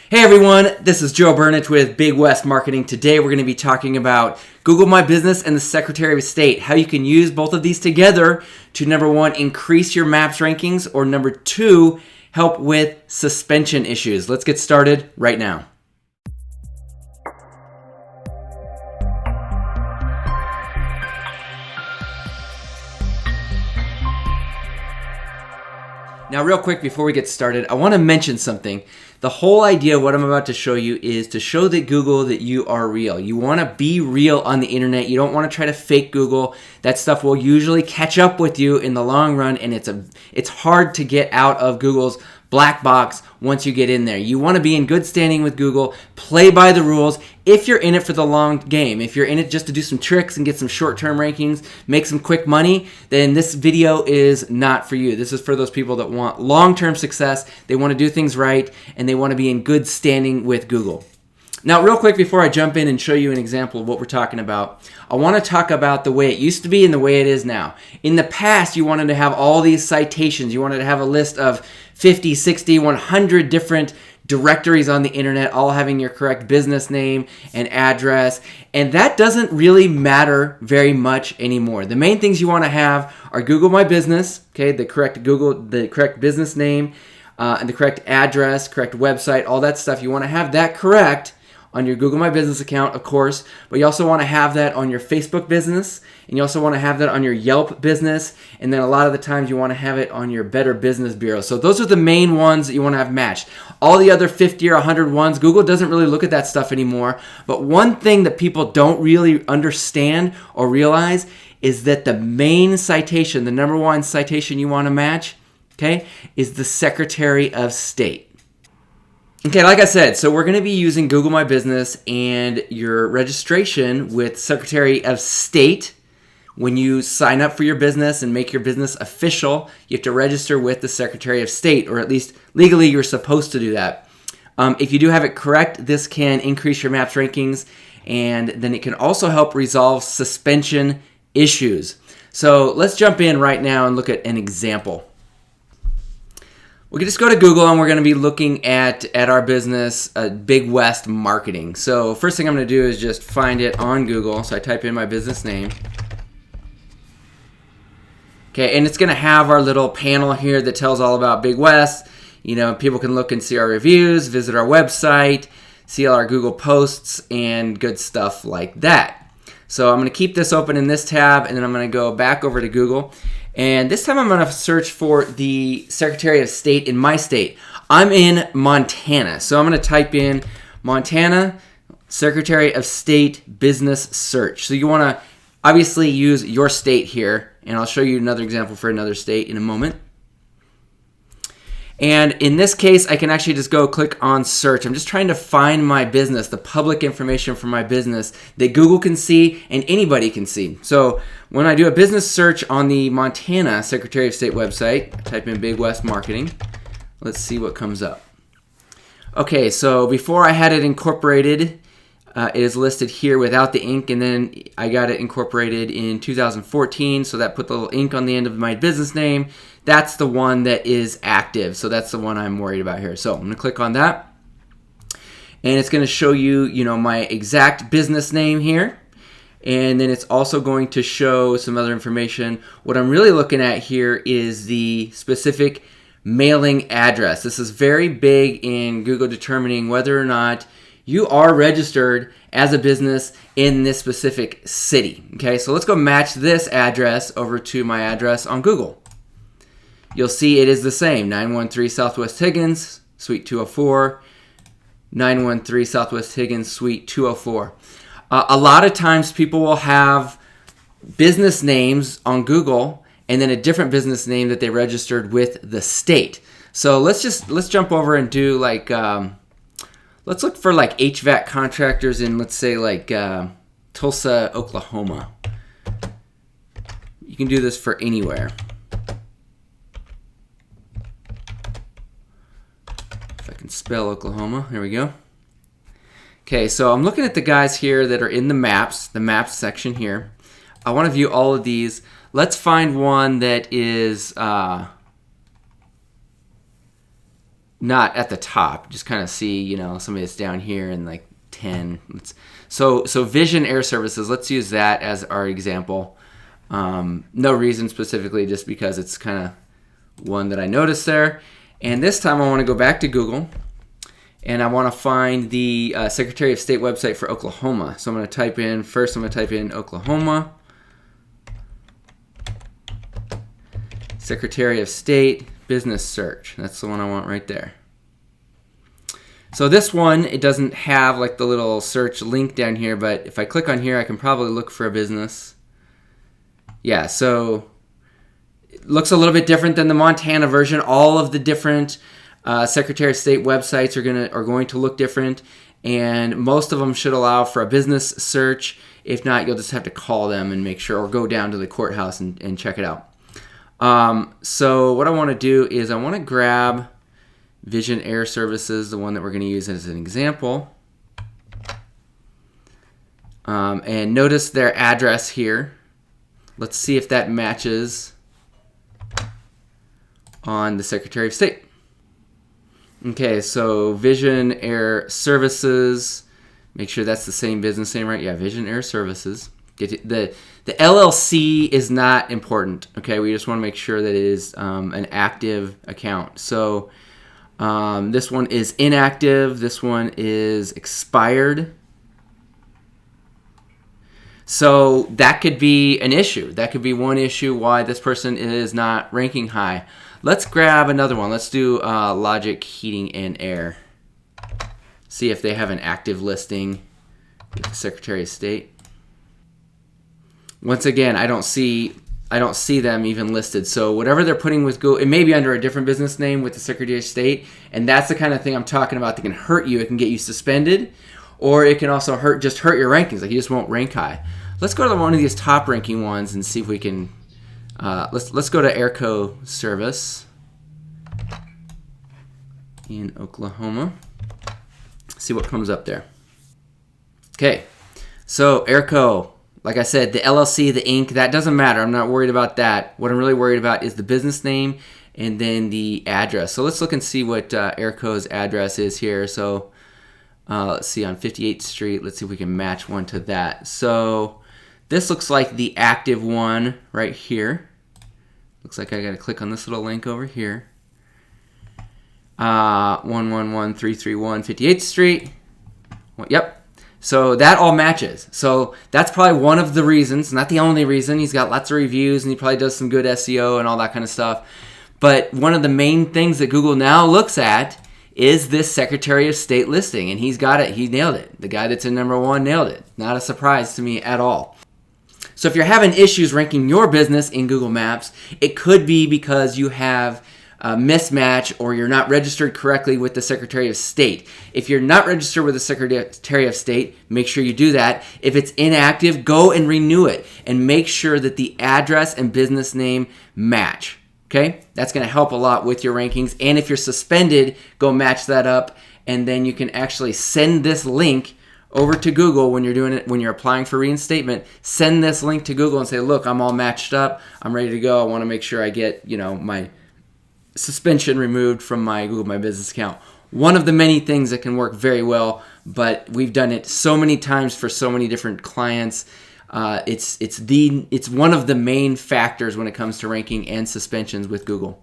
Hey everyone, this is Joe Burnich with Big West Marketing. Today we're going to be talking about Google My Business and the Secretary of State, how you can use both of these together to number one, increase your Maps rankings, or number two, help with suspension issues. Let's get started right now. Now, real quick before we get started, I want to mention something. The whole idea of what I'm about to show you is to show that Google that you are real. You want to be real on the internet. You don't want to try to fake Google. That stuff will usually catch up with you in the long run, and it's hard to get out of Google's black box once you get in there. You want to be in good standing with Google, play by the rules. If you're in it for the long game, if you're in it just to do some tricks and get some short-term rankings, make some quick money, then this video is not for you. This is for those people that want long-term success, they want to do things right, and they want to be in good standing with Google. Now, real quick before I jump in and show you an example of what we're talking about, I want to talk about the way it used to be and the way it is now. In the past, you wanted to have all these citations. You wanted to have a list of 50, 60, 100 different directories on the internet, all having your correct business name and address, and that doesn't really matter very much anymore. The main things you want to have are Google My Business, okay, the correct business name, and the correct address, correct website, all that stuff. You want to have that correct on your Google My Business account, of course, but you also want to have that on your Facebook business, and you also want to have that on your Yelp business, and then a lot of the times you want to have it on your Better Business Bureau. So those are the main ones that you want to have matched. All the other 50 or 100 ones, Google doesn't really look at that stuff anymore, but one thing that people don't really understand or realize is that the main citation, the number one citation you want to match, okay, is the Secretary of State. Okay, like I said, so we're going to be using Google My Business and your registration with Secretary of State. When you sign up for your business and make your business official, you have to register with the Secretary of State, or at least legally you're supposed to do that. If you do have it correct, this can increase your Maps rankings, and then it can also help resolve suspension issues. So let's jump in right now and look at an example. We can just go to Google and we're going to be looking at our business, Big West Marketing. So first thing I'm going to do is just find it on Google. So I type in my business name. Okay, and it's going to have our little panel here that tells all about Big West. You know, people can look and see our reviews, visit our website, see all our Google posts, and good stuff like that. So I'm going to keep this open in this tab, and then I'm going to go back over to Google. And this time I'm going to search for the Secretary of State in my state. I'm in Montana, so I'm going to type in Montana Secretary of State Business Search. So you want to obviously use your state here, and I'll show you another example for another state in a moment. And in this case, I can actually just go click on search. I'm just trying to find my business, the public information for my business that Google can see and anybody can see. So when I do a business search on the Montana Secretary of State website, I type in Big West Marketing. Let's see what comes up. Okay, so before I had it incorporated, it is listed here without the ink, and then I got it incorporated in 2014, so that put the little ink on the end of my business name. That's the one that is active, so that's the one I'm worried about here. So I'm going to click on that, and it's going to show you, my exact business name here, and then it's also going to show some other information. What I'm really looking at here is the specific mailing address. This is very big in Google determining whether or not you are registered as a business in this specific city. Okay, so let's go match this address over to my address on Google. You'll see it is the same, 913 Southwest Higgins, Suite 204, 913 Southwest Higgins, Suite 204. A lot of times people will have business names on Google and then a different business name that they registered with the state. So let's jump over and do like, let's look for like HVAC contractors in, let's say like Tulsa, Oklahoma. You can do this for anywhere. If I can spell Oklahoma, there we go. Okay, so I'm looking at the guys here that are in the maps section here. I want to view all of these. Let's find one that is not at the top. Just kind of see, you know, somebody that's down here and like 10. So Vision Air Services, let's use that as our example. No reason specifically, just because it's kind of one that I noticed there. And this time I want to go back to Google, and I want to find the Secretary of State website for Oklahoma. So I'm going to type in, first I'm going to type in Oklahoma. Secretary of State business search. That's the one I want right there. So this one, it doesn't have like the little search link down here, but if I click on here, I can probably look for a business. Yeah, so it looks a little bit different than the Montana version. All of the different Secretary of State websites are going to look different, and most of them should allow for a business search. If not, you'll just have to call them and make sure, or go down to the courthouse and check it out. So what I want to do is I want to grab Vision Air Services, the one that we're going to use as an example. And notice their address here. Let's see if that matches on the Secretary of State. Okay, so Vision Air Services. Make sure that's the same business name, right? Yeah, Vision Air Services. The LLC is not important. Okay, we just want to make sure that it is an active account. So this one is inactive. This one is expired. So that could be an issue. That could be one issue why this person is not ranking high. Let's grab another one. Let's do Logic Heating and Air. See if they have an active listing with the Secretary of State. Once again, I don't see them even listed. So whatever they're putting with Google, it may be under a different business name with the Secretary of State, and that's the kind of thing I'm talking about that can hurt you. It can get you suspended, or it can also hurt your rankings. Like, you just won't rank high. Let's go to one of these top ranking ones and see if we can. Let's go to Airco Service in Oklahoma. See what comes up there. Okay, so Airco. Like I said, the LLC, the Inc., that doesn't matter. I'm not worried about that. What I'm really worried about is the business name and then the address. So let's look and see what Airco's address is here. So let's see, on 58th Street. Let's see if we can match one to that. So this looks like the active one right here. Looks like I got to click on this little link over here. 111331 58th Street. Well, yep. So that all matches. So that's probably one of the reasons, not the only reason. He's got lots of reviews and he probably does some good SEO and all that kind of stuff. But one of the main things that Google now looks at is this Secretary of State listing. And he's got it. He nailed it. The guy that's in #1 nailed it. Not a surprise to me at all. So if you're having issues ranking your business in Google Maps, it could be because you have a mismatch or you're not registered correctly with the Secretary of State. If you're not registered with the Secretary of State, make sure you do that. If it's inactive, go and renew it and make sure that the address and business name match. Okay? That's going to help a lot with your rankings. And if you're suspended, go match that up, and then you can actually send this link over to Google when you're doing it, when you're applying for reinstatement. Send this link to Google and say, look, I'm all matched up. I'm ready to go. I want to make sure I get, my suspension removed from my Google My Business account. One of the many things that can work very well, but we've done it so many times for so many different clients. It's one of the main factors when it comes to ranking and suspensions with Google.